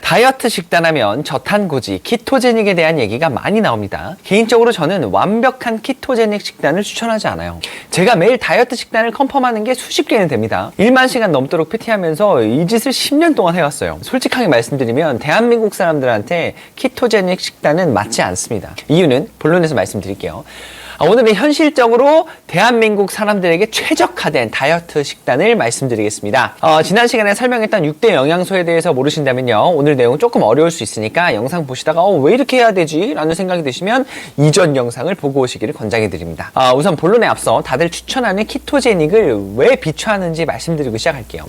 다이어트 식단하면 저탄고지, 키토제닉에 대한 얘기가 많이 나옵니다. 개인적으로 저는 완벽한 키토제닉 식단을 추천하지 않아요. 제가 매일 다이어트 식단을 컨펌하는 게 수십 개는 됩니다. 1만 시간 넘도록 PT하면서 이 짓을 10년 동안 해왔어요. 솔직하게 말씀드리면 대한민국 사람들한테 키토제닉 식단은 맞지 않습니다. 이유는 본론에서 말씀드릴게요. 오늘은 현실적으로 대한민국 사람들에게 최적화된 다이어트 식단을 말씀드리겠습니다. 지난 시간에 설명했던 6대 영양소에 대해서 모르신다면요, 오늘 내용 조금 어려울 수 있으니까 영상 보시다가 왜 이렇게 해야 되지? 라는 생각이 드시면 이전 영상을 보고 오시기를 권장해 드립니다. 우선 본론에 앞서 다들 추천하는 키토제닉을 왜 비추하는지 말씀드리고 시작할게요.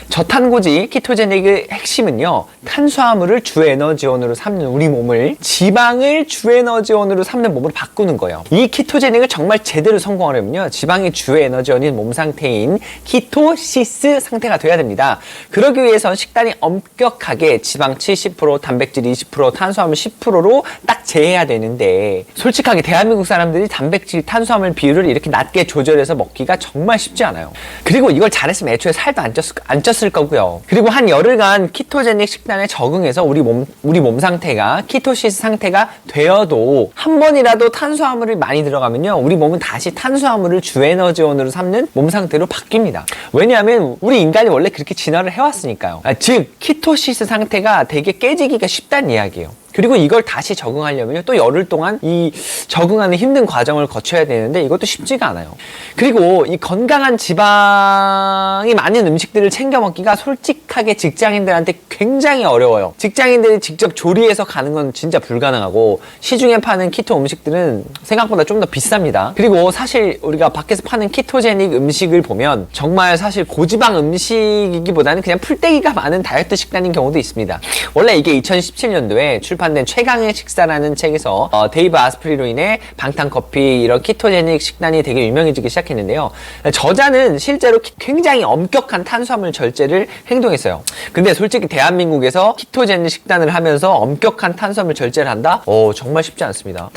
저탄고지 키토제닉의 핵심은요, 탄수화물을 주 에너지원으로 삼는 우리 몸을 지방을 주 에너지원으로 삼는 몸으로 바꾸는 거예요. 이 키토제닉을 정말 제대로 성공하려면요, 지방이 주 에너지원인 몸 상태인 키토시스 상태가 돼야 됩니다. 그러기 위해선 식단이 엄격하게 지방 70%, 단백질 20%, 탄수화물 10%로 딱 재해야 되는데, 솔직하게 대한민국 사람들이 단백질, 탄수화물 비율을 이렇게 낮게 조절해서 먹기가 정말 쉽지 않아요. 그리고 이걸 잘했으면 애초에 살도 안 쪘을 거고요. 그리고 한 열흘간 키토제닉 식단에 적응해서 우리 몸 상태가 키토시스 상태가 되어도 한 번이라도 탄수화물을 많이 들어가면요, 우리 몸은 다시 탄수화물을 주 에너지원으로 삼는 몸 상태로 바뀝니다. 왜냐하면 우리 인간이 원래 그렇게 진화를 해왔으니까요. 즉 키토시스 상태가 되게 깨지기가 쉽다는 이야기예요. 그리고 이걸 다시 적응하려면 또 열흘 동안 이 적응하는 힘든 과정을 거쳐야 되는데 이것도 쉽지가 않아요. 그리고 이 건강한 지방이 많은 음식들을 챙겨 먹기가 솔직하게 직장인들한테 굉장히 어려워요. 직장인들이 직접 조리해서 가는 건 진짜 불가능하고, 시중에 파는 키토 음식들은 생각보다 좀 더 비쌉니다. 그리고 사실 우리가 밖에서 파는 키토제닉 음식을 보면 정말 사실 고지방 음식이기보다는 그냥 풀떼기가 많은 다이어트 식단인 경우도 있습니다. 원래 이게 2017년도에 출판된 최강의 식사라는 책에서 데이브 아스프리로 인해 방탄커피, 이런 키토제닉 식단이 되게 유명해지기 시작했는데요. 저자는 실제로 굉장히 엄격한 탄수화물 절제를 행동했어요. 근데 솔직히 대한민국에서 키토제닉 식단을 하면서 엄격한 탄수화물 절제를 한다? 정말 쉽지 않습니다.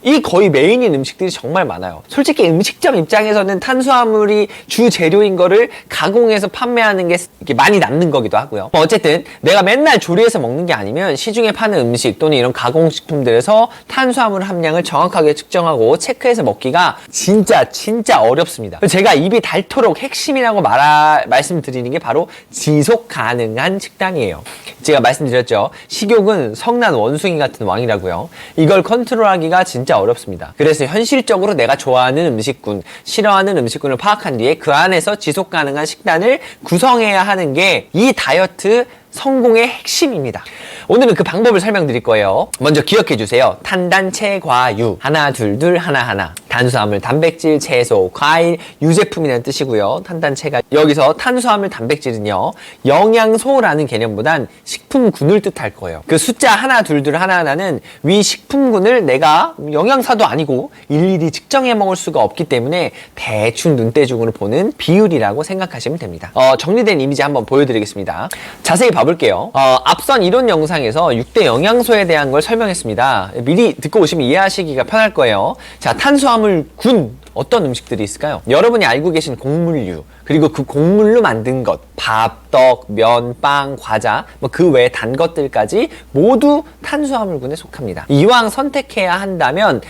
이 거의 메인인 음식들이 정말 많아요. 솔직히 음식점 입장에서는 탄수화물이 주 재료인 거를 가공해서 판매하는 게 이렇게 많이 남는 거기도 하고요. 어쨌든 내가 맨날 조리해서 먹는 게 아니면 시중에 파는 음식 또는 이런 가공식품들에서 탄수화물 함량을 정확하게 측정하고 체크해서 먹기가 진짜 어렵습니다. 제가 입이 닳도록 핵심이라고 말씀드리는 게 바로 지속 가능한 식단이에요. 제가 말씀드렸죠, 식욕은 성난 원숭이 같은 왕이라고요. 이걸 컨트롤하기가 진짜 어렵습니다. 그래서 현실적으로 내가 좋아하는 음식군, 싫어하는 음식군을 파악한 뒤에 그 안에서 지속 가능한 식단을 구성해야 하는 게 이 다이어트 성공의 핵심입니다. 오늘은 그 방법을 설명드릴 거예요. 먼저 기억해 주세요. 탄단, 채, 과, 유. 하나, 둘, 둘, 하나, 하나. 탄수화물, 단백질, 채소, 과일, 유제품이라는 뜻이고요. 탄단, 채가 여기서 탄수화물, 단백질은요, 영양소라는 개념보단 식품군을 뜻할 거예요. 그 숫자 하나, 둘, 둘, 하나, 하나는 위 식품군을 내가 영양사도 아니고 일일이 측정해 먹을 수가 없기 때문에 대충 눈대중으로 보는 비율이라고 생각하시면 됩니다. 정리된 이미지 한번 보여드리겠습니다. 자세히 봐볼게요. 앞선 이론 영상에서 6대 영양소에 대한 걸 설명했습니다. 미리 듣고 오시면 이해하시기가 편할 거예요. 자, 탄수화물군, 어떤 음식들이 있을까요? 여러분이 알고 계신 곡물류, 그리고 그 곡물로 만든 것, 밥, 떡, 면, 빵, 과자, 그 외에 단 것들까지 모두 탄수화물군에 속합니다. 이왕 선택해야 한다면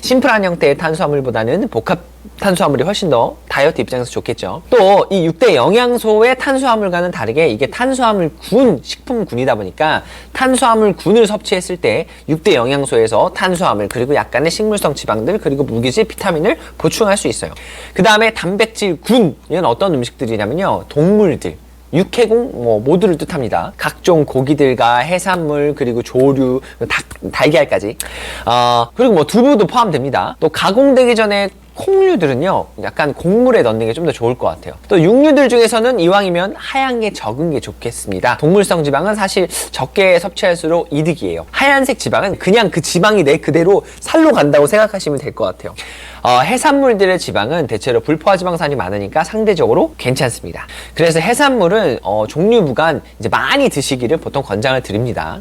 심플한 형태의 탄수화물보다는 복합 탄수화물이 훨씬 더 다이어트 입장에서 좋겠죠. 또 이 6대 영양소의 탄수화물과는 다르게 이게 탄수화물군, 식품군이다 보니까 탄수화물군을 섭취했을 때 6대 영양소에서 탄수화물, 그리고 약간의 식물성 지방들, 그리고 무기질, 비타민을 보충할 수 있어요. 그 다음에 단백질군, 이건 어떤 음식들이냐면요, 동물들, 육해공 모두를 뜻합니다. 각종 고기들과 해산물, 그리고 조류, 달걀까지, 그리고 두부도 포함됩니다. 또 가공되기 전에 콩류들은요, 약간 곡물에 넣는 게 좀 더 좋을 것 같아요. 또 육류들 중에서는 이왕이면 하얀 게 적은 게 좋겠습니다. 동물성 지방은 사실 적게 섭취할수록 이득이에요. 하얀색 지방은 그냥 그 지방이 내 그대로 살로 간다고 생각하시면 될 것 같아요. 해산물들의 지방은 대체로 불포화지방산이 많으니까 상대적으로 괜찮습니다. 그래서 해산물은 종류 무관 이제 많이 드시기를 보통 권장을 드립니다.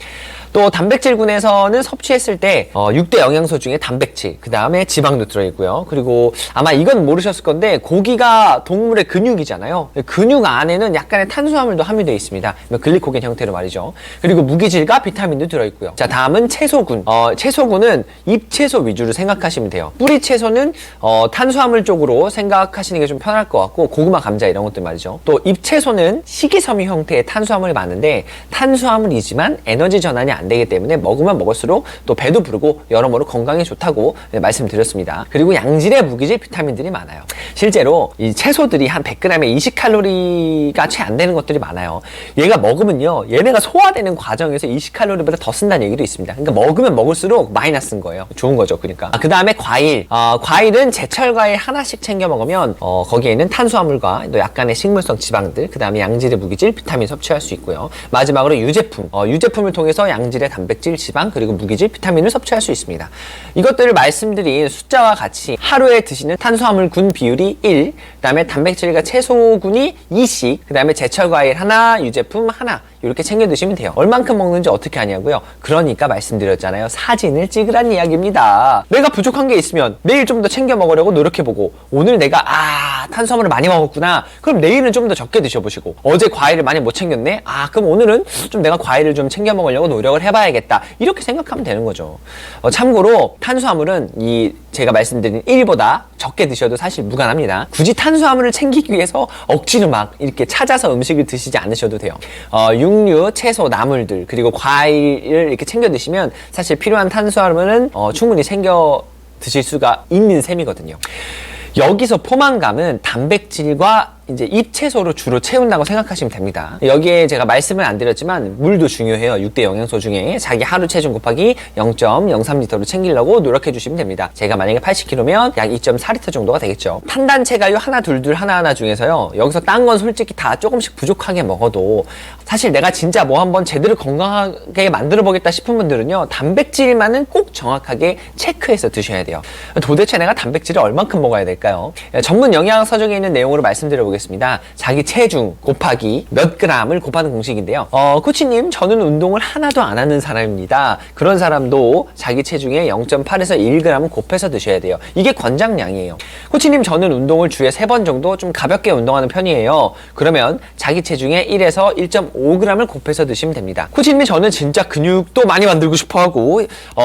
또 단백질군에서는 섭취했을 때 6대 영양소 중에 단백질, 그 다음에 지방도 들어있고요. 그리고 아마 이건 모르셨을 건데 고기가 동물의 근육이잖아요. 근육 안에는 약간의 탄수화물도 함유되어 있습니다. 글리코겐 형태로 말이죠. 그리고 무기질과 비타민도 들어있고요. 자, 다음은 채소군. 채소군은 잎채소 위주로 생각하시면 돼요. 뿌리 채소는 탄수화물 쪽으로 생각하시는 게 좀 편할 것 같고, 고구마, 감자 이런 것들 말이죠. 또 잎채소는 식이섬유 형태의 탄수화물이 많은데 탄수화물이지만 에너지 전환이 안 되기 때문에 먹으면 먹을수록 또 배도 부르고 여러모로 건강에 좋다고 말씀드렸습니다. 그리고 양질의 무기질 비타민들이 많아요. 실제로 이 채소들이 한 100g에 20칼로리가 채 안 되는 것들이 많아요. 얘가 먹으면요, 얘네가 소화되는 과정에서 20칼로리보다 더 쓴다는 얘기도 있습니다. 그러니까 먹으면 먹을수록 마이너스인 거예요. 좋은 거죠. 그러니까 그 다음에 과일. 과일은 제철 과일 하나씩 챙겨 먹으면 거기에는 탄수화물과 또 약간의 식물성 지방들, 그 다음에 양질의 무기질 비타민 섭취할 수 있고요. 마지막으로 유제품. 유제품을 통해서 양질의 단백질, 지방, 그리고 무기질, 비타민을 섭취할 수 있습니다. 이것들을 말씀드린 숫자와 같이 하루에 드시는 탄수화물 군 비율이 1, 그 다음에 단백질과 채소군이 2씩, 그 다음에 제철 과일 하나, 유제품 하나, 이렇게 챙겨 드시면 돼요. 얼만큼 먹는지 어떻게 하냐고요? 그러니까 말씀드렸잖아요. 사진을 찍으란 이야기입니다. 내가 부족한 게 있으면 내일 좀 더 챙겨 먹으려고 노력해보고, 오늘 내가 탄수화물을 많이 먹었구나, 그럼 내일은 좀 더 적게 드셔보시고, 어제 과일을 많이 못 챙겼네, 그럼 오늘은 좀 내가 과일을 좀 챙겨 먹으려고 노력을 해봐야겠다, 이렇게 생각하면 되는 거죠. 참고로 탄수화물은 제가 말씀드린 1보다 적게 드셔도 사실 무관합니다. 굳이 탄수화물을 챙기기 위해서 억지로 막 이렇게 찾아서 음식을 드시지 않으셔도 돼요. 육류, 채소, 나물들, 그리고 과일을 이렇게 챙겨 드시면 사실 필요한 탄수화물은 충분히 챙겨 드실 수가 있는 셈이거든요. 여기서 포만감은 단백질과 이제 잎채소로 주로 채운다고 생각하시면 됩니다. 여기에 제가 말씀을 안 드렸지만 물도 중요해요. 6대 영양소 중에 자기 하루 체중 곱하기 0.03리터로 챙기려고 노력해 주시면 됩니다. 제가 만약에 80kg면 약 2.4리터 정도가 되겠죠. 탄단체가요 하나 둘둘 하나하나 중에서요, 여기서 딴 건 솔직히 다 조금씩 부족하게 먹어도 사실 내가 진짜 뭐 한번 제대로 건강하게 만들어 보겠다 싶은 분들은요, 단백질만은 꼭 정확하게 체크해서 드셔야 돼요. 도대체 내가 단백질을 얼만큼 먹어야 될까요? 전문 영양서적에 있는 내용으로 말씀드려보겠습니다. 자기 체중 곱하기 몇 g을 곱하는 공식인데요. 코치님, 저는 운동을 하나도 안 하는 사람입니다. 그런 사람도 자기 체중에 0.8에서 1g은 곱해서 드셔야 돼요. 이게 권장량이에요. 코치님, 저는 운동을 주에 3번 정도 좀 가볍게 운동하는 편이에요. 그러면 자기 체중에 1에서 1.5g을 곱해서 드시면 됩니다. 코치님, 저는 진짜 근육도 많이 만들고 싶어하고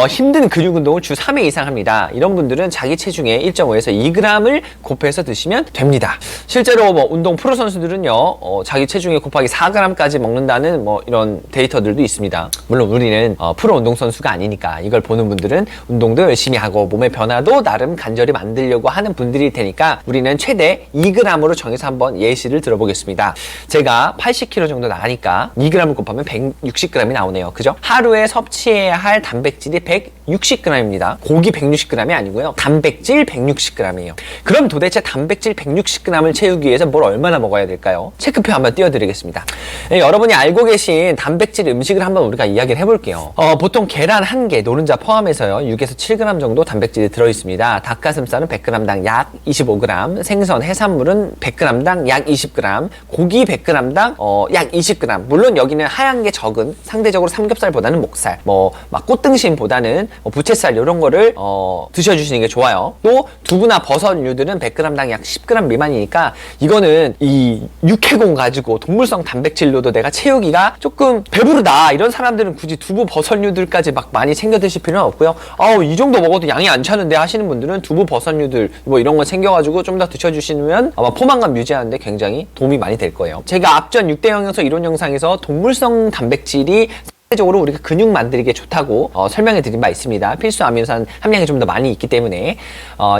힘든 근육 운동을 주 3회 이상 합니다. 이런 분들은 자기 체중에 1.5에서 2g을 곱해서 드시면 됩니다. 실제로 운동 프로 선수들은요, 자기 체중에 곱하기 4g까지 먹는다는 이런 데이터들도 있습니다. 물론 우리는 프로 운동 선수가 아니니까 이걸 보는 분들은 운동도 열심히 하고 몸의 변화도 나름 간절히 만들려고 하는 분들일 테니까 우리는 최대 2g으로 정해서 한번 예시를 들어보겠습니다. 제가 80kg 정도 나가니까 2g을 곱하면 160g이 나오네요. 그죠? 하루에 섭취해야 할 단백질이 160g입니다. 고기 160g이 아니고요, 단백질 160g이에요. 그럼 도대체 단백질 160g을 채우기 위해서 뭘 얼마나 먹어야 될까요? 체크표 한번 띄워드리겠습니다. 여러분이 알고 계신 단백질 음식을 한번 우리가 이야기를 해볼게요. 보통 계란 1개, 노른자 포함해서요, 6에서 7g 정도 단백질이 들어있습니다. 닭가슴살은 100g당 약 25g, 생선, 해산물은 100g당 약 20g, 고기 100g당 약 20g. 물론 여기는 하얀 게 적은, 상대적으로 삼겹살보다는 목살, 막 꽃등심보다는 부채살 이런 거를 드셔주시는 게 좋아요. 또 두부나 버섯류들은 100g당 약 10g 미만이니까 이거는 이 육해공 가지고 동물성 단백질로도 내가 채우기가 조금 배부르다, 이런 사람들은 굳이 두부, 버섯류들까지 막 많이 챙겨 드실 필요는 없고요. 이 정도 먹어도 양이 안 차는데 하시는 분들은 두부, 버섯류들 이런 거 챙겨가지고 좀 더 드셔주시면 아마 포만감 유지하는데 굉장히 도움이 많이 될 거예요. 제가 앞전 6대 영양소 이론 영상에서 동물성 단백질이 적으로 우리가 근육 만들기에 좋다고 설명해 드린 바 있습니다. 필수 아미노산 함량이 좀 더 많이 있기 때문에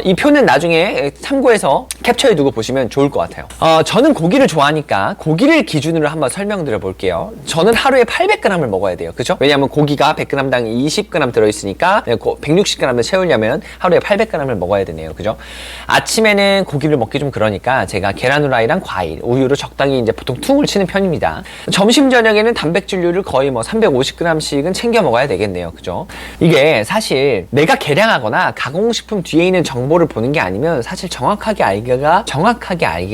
이 표는 나중에 참고해서 캡처해 두고 보시면 좋을 것 같아요. 저는 고기를 좋아하니까 고기를 기준으로 한번 설명드려 볼게요. 저는 하루에 800g을 먹어야 돼요. 그죠? 왜냐하면 고기가 100g당 20g 들어있으니까 160g을 채우려면 하루에 800g을 먹어야 되네요. 그죠? 아침에는 고기를 먹기 좀 그러니까 제가 계란 후라이랑 과일, 우유로 적당히 이제 보통 퉁을 치는 편입니다. 점심 저녁에는 단백질류를 거의 350 150g씩은 챙겨 먹어야 되겠네요. 그죠? 이게 사실 내가 계량하거나 가공식품 뒤에 있는 정보를 보는 게 아니면 사실 정확하게 알기가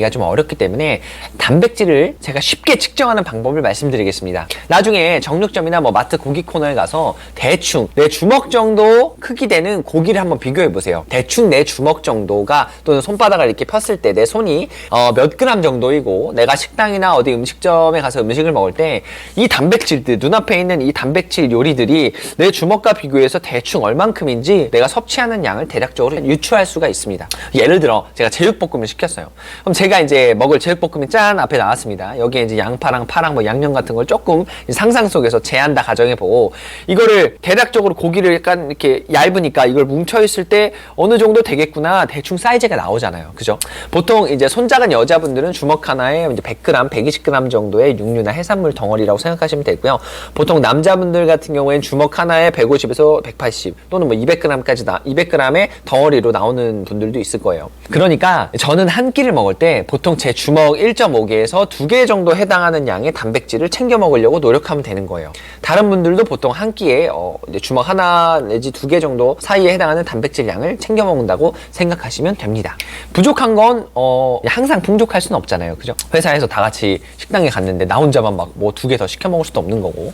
좀 어렵기 때문에 단백질을 제가 쉽게 측정하는 방법을 말씀드리겠습니다. 나중에 정육점이나 뭐 마트 고기 코너에 가서 대충 내 주먹 정도 크기 되는 고기를 한번 비교해 보세요. 대충 내 주먹 정도가 또는 손바닥을 이렇게 폈을 때 내 손이 몇 그램 정도이고 내가 식당이나 어디 음식점에 가서 음식을 먹을 때 이 단백질들 눈앞에 있는 이 단백질 요리들이 내 주먹과 비교해서 대충 얼만큼인지 내가 섭취하는 양을 대략적으로 유추할 수가 있습니다. 예를 들어 제가 제육볶음을 시켰어요. 그럼 제가 이제 먹을 제육볶음이 짠 앞에 나왔습니다. 여기에 이제 양파랑 파랑 뭐 양념 같은 걸 조금 상상 속에서 제한다 가정해보고 이거를 대략적으로 고기를 약간 이렇게 얇으니까 이걸 뭉쳐있을 때 어느 정도 되겠구나 대충 사이즈가 나오잖아요. 그죠? 보통 이제 손작은 여자분들은 주먹 하나에 이제 100g, 120g 정도의 육류나 해산물 덩어리라고 생각하시면 되고요. 보통 남자분들 같은 경우에는 주먹 하나에 150에서 180 또는 뭐 200g까지 200g의 덩어리로 나오는 분들도 있을 거예요. 그러니까 저는 한 끼를 먹을 때 보통 제 주먹 1.5개에서 2개 정도 해당하는 양의 단백질을 챙겨 먹으려고 노력하면 되는 거예요. 다른 분들도 보통 한 끼에 이제 주먹 하나 내지 2개 정도 사이에 해당하는 단백질 양을 챙겨 먹는다고 생각하시면 됩니다. 부족한 건 항상 풍족할 수는 없잖아요. 그죠? 회사에서 다 같이 식당에 갔는데 나 혼자만 막 뭐 2개 더 시켜 먹을 수도 없는 거고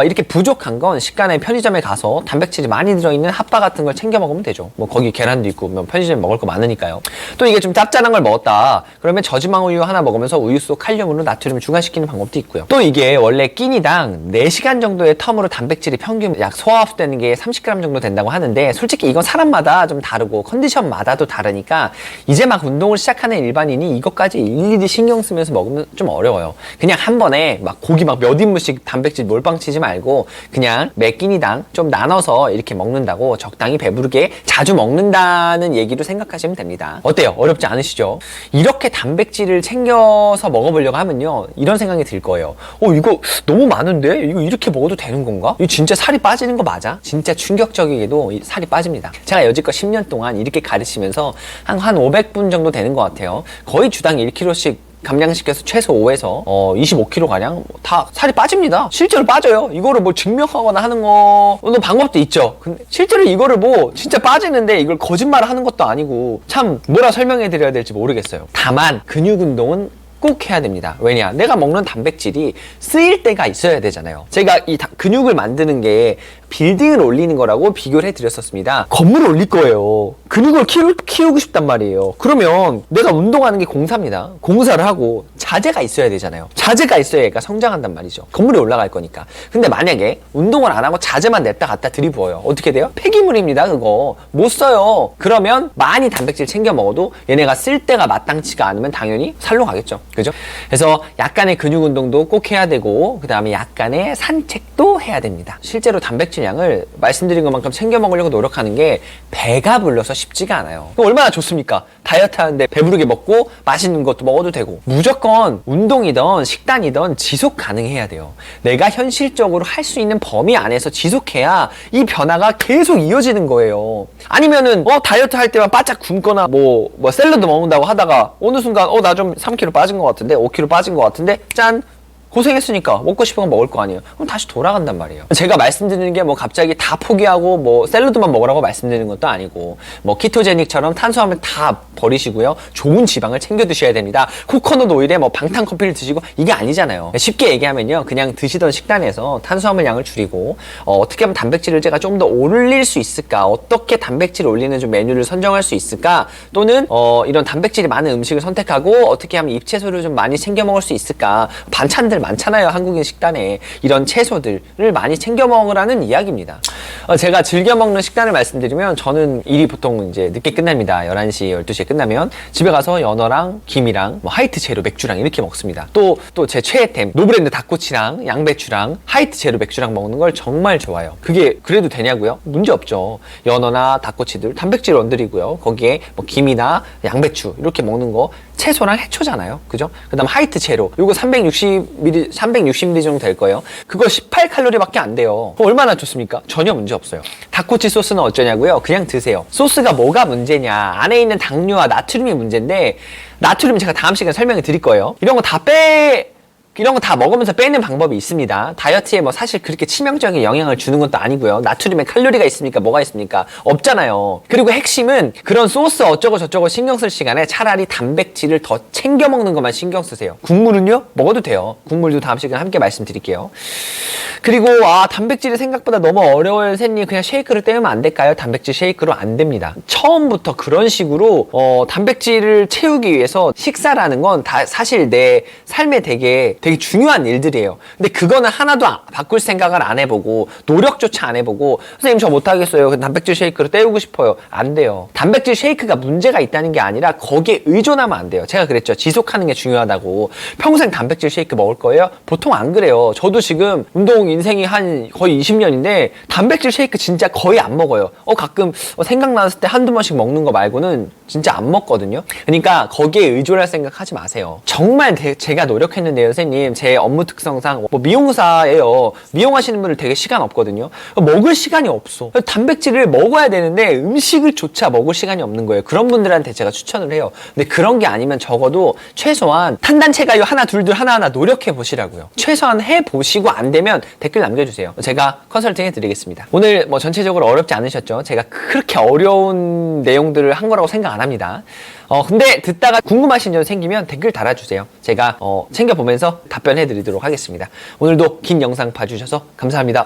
이렇게 부족한 건 식간에 편의점에 가서 단백질이 많이 들어있는 핫바 같은 걸 챙겨 먹으면 되죠. 뭐 거기 계란도 있고 뭐 편의점에 먹을 거 많으니까요. 또 이게 좀 짭짤한 걸 먹었다 그러면 저지방 우유 하나 먹으면서 우유 속 칼륨으로 나트륨을 중화시키는 방법도 있고요. 또 이게 원래 끼니당 4시간 정도의 텀으로 단백질이 평균 약 소화 흡수되는 게 30g 정도 된다고 하는데 솔직히 이건 사람마다 좀 다르고 컨디션마다도 다르니까 이제 막 운동을 시작하는 일반인이 이것까지 일일이 신경 쓰면서 먹으면 좀 어려워요. 그냥 한 번에 막 고기 막 몇 인분씩 단백질 몰빵 치지 말고 그냥 매 끼니당 좀 나눠서 이렇게 먹는다고 적당히 배부르게 자주 먹는다는 얘기로 생각하시면 됩니다. 어때요? 어렵지 않으시죠? 이렇게 단백질을 챙겨서 먹어보려고 하면요 이런 생각이 들 거예요. 이거 너무 많은데? 이거 이렇게 먹어도 되는 건가? 이거 진짜 살이 빠지는 거 맞아? 진짜 충격적이게도 살이 빠집니다. 제가 여지껏 10년 동안 이렇게 가르치면서 한 500분 정도 되는 것 같아요. 거의 주당 1kg씩 감량시켜서 최소 5에서 25kg 가량 다 살이 빠집니다. 실제로 빠져요. 이거를 뭐 증명하거나 하는 거는 방법도 있죠. 근데 실제로 이거를 뭐 진짜 빠지는데 이걸 거짓말을 하는 것도 아니고 참 뭐라 설명해 드려야 될지 모르겠어요. 다만 근육 운동은 꼭 해야 됩니다. 왜냐? 내가 먹는 단백질이 쓰일 때가 있어야 되잖아요. 제가 이 근육을 만드는 게 빌딩을 올리는 거라고 비교를 해드렸었습니다. 건물을 올릴 거예요. 근육을 키우고 싶단 말이에요. 그러면 내가 운동하는 게 공사입니다. 공사를 하고 자재가 있어야 되잖아요. 자재가 있어야 얘가 성장한단 말이죠. 건물이 올라갈 거니까. 근데 만약에 운동을 안 하고 자재만 냈다 갖다 들이부어요. 어떻게 돼요? 폐기물입니다. 그거 못 써요. 그러면 많이 단백질 챙겨 먹어도 얘네가 쓸 때가 마땅치가 않으면 당연히 살로 가겠죠. 그죠? 그래서 약간의 근육 운동도 꼭 해야 되고 그 다음에 약간의 산책도 해야 됩니다. 실제로 단백질 양을 말씀드린 것만큼 챙겨 먹으려고 노력하는 게 배가 불러서 쉽지가 않아요. 얼마나 좋습니까? 다이어트 하는데 배부르게 먹고 맛있는 것도 먹어도 되고 무조건 운동이든 식단이든 지속 가능해야 돼요. 내가 현실적으로 할 수 있는 범위 안에서 지속해야 이 변화가 계속 이어지는 거예요. 아니면은 다이어트 할 때만 바짝 굶거나 뭐 샐러드 먹는다고 하다가 어느 순간 나 좀 3kg 빠진 것 같은데 5kg 빠진 것 같은데 짠! 고생했으니까 먹고 싶은 거 먹을 거 아니에요. 그럼 다시 돌아간단 말이에요. 제가 말씀드리는 게 뭐 갑자기 다 포기하고 뭐 샐러드만 먹으라고 말씀드리는 것도 아니고 뭐 키토제닉처럼 탄수화물 다 버리시고요. 좋은 지방을 챙겨 드셔야 됩니다. 코코넛 오일에 뭐 방탄 커피를 드시고 이게 아니잖아요. 쉽게 얘기하면요. 그냥 드시던 식단에서 탄수화물 양을 줄이고 어떻게 하면 단백질을 제가 좀 더 올릴 수 있을까? 어떻게 단백질을 올리는 좀 메뉴를 선정할 수 있을까? 또는 이런 단백질이 많은 음식을 선택하고 어떻게 하면 잎채소를 좀 많이 챙겨 먹을 수 있을까? 반찬들 많잖아요. 한국인 식단에 이런 채소들을 많이 챙겨 먹으라는 이야기입니다. 제가 즐겨 먹는 식단을 말씀드리면 저는 일이 보통 이제 늦게 끝납니다. 11시, 12시에 끝나면 집에 가서 연어랑 김이랑 뭐 하이트 제로 맥주랑 이렇게 먹습니다. 또 제 최애템 노브랜드 닭꼬치랑 양배추랑 하이트 제로 맥주랑 먹는 걸 정말 좋아해요. 그게 그래도 되냐고요? 문제 없죠. 연어나 닭꼬치들 단백질 원들이고요. 거기에 뭐 김이나 양배추 이렇게 먹는 거 채소랑 해초잖아요. 그죠? 그 다음 하이트 제로 요거 360ml 정도 될 거예요. 그거 18칼로리밖에 안 돼요. 얼마나 좋습니까? 전혀 문제 없어요. 닭꼬치 소스는 어쩌냐고요? 그냥 드세요. 소스가 뭐가 문제냐? 안에 있는 당류와 나트륨이 문제인데 나트륨 제가 다음 시간에 설명을 드릴 거예요. 이런 거 다 이런 거 다 먹으면서 빼는 방법이 있습니다. 다이어트에 뭐 사실 그렇게 치명적인 영향을 주는 것도 아니고요. 나트륨에 칼로리가 있습니까? 뭐가 있습니까? 없잖아요. 그리고 핵심은 그런 소스 어쩌고 저쩌고 신경 쓸 시간에 차라리 단백질을 더 챙겨 먹는 것만 신경 쓰세요. 국물은요? 먹어도 돼요. 국물도 다음 시간에 함께 말씀드릴게요. 그리고 단백질이 생각보다 너무 어려워요, 선생님. 그냥 쉐이크를 때우면 안 될까요? 단백질 쉐이크로 안 됩니다. 처음부터 그런 식으로 단백질을 채우기 위해서 식사라는 건 다 사실 내 삶에 되게 중요한 일들이에요. 근데 그거는 하나도 바꿀 생각을 안 해보고 노력조차 안 해보고 선생님 저 못하겠어요. 단백질 쉐이크로 때우고 싶어요. 안 돼요. 단백질 쉐이크가 문제가 있다는 게 아니라 거기에 의존하면 안 돼요. 제가 그랬죠. 지속하는 게 중요하다고. 평생 단백질 쉐이크 먹을 거예요? 보통 안 그래요. 저도 지금 운동 인생이 한 거의 20년인데 단백질 쉐이크 진짜 거의 안 먹어요. 가끔 생각났을 때 한두 번씩 먹는 거 말고는 진짜 안 먹거든요. 그러니까 거기에 의존할 생각하지 마세요. 정말 제가 노력했는데요, 선생님. 제 업무 특성상 미용사예요. 미용하시는 분들 되게 시간 없거든요. 먹을 시간이 없어. 단백질을 먹어야 되는데 음식을 조차 먹을 시간이 없는 거예요. 그런 분들한테 제가 추천을 해요. 근데 그런 게 아니면 적어도 최소한 탄단체가요 하나 둘둘 하나하나 노력해 보시라고요. 최소한 해보시고 안 되면 댓글 남겨주세요. 제가 컨설팅 해드리겠습니다. 오늘 전체적으로 어렵지 않으셨죠? 제가 그렇게 어려운 내용들을 한 거라고 생각 안 합니다. 근데 듣다가 궁금하신 점 생기면 댓글 달아주세요. 제가 챙겨보면서 답변해 드리도록 하겠습니다. 오늘도 긴 영상 봐주셔서 감사합니다.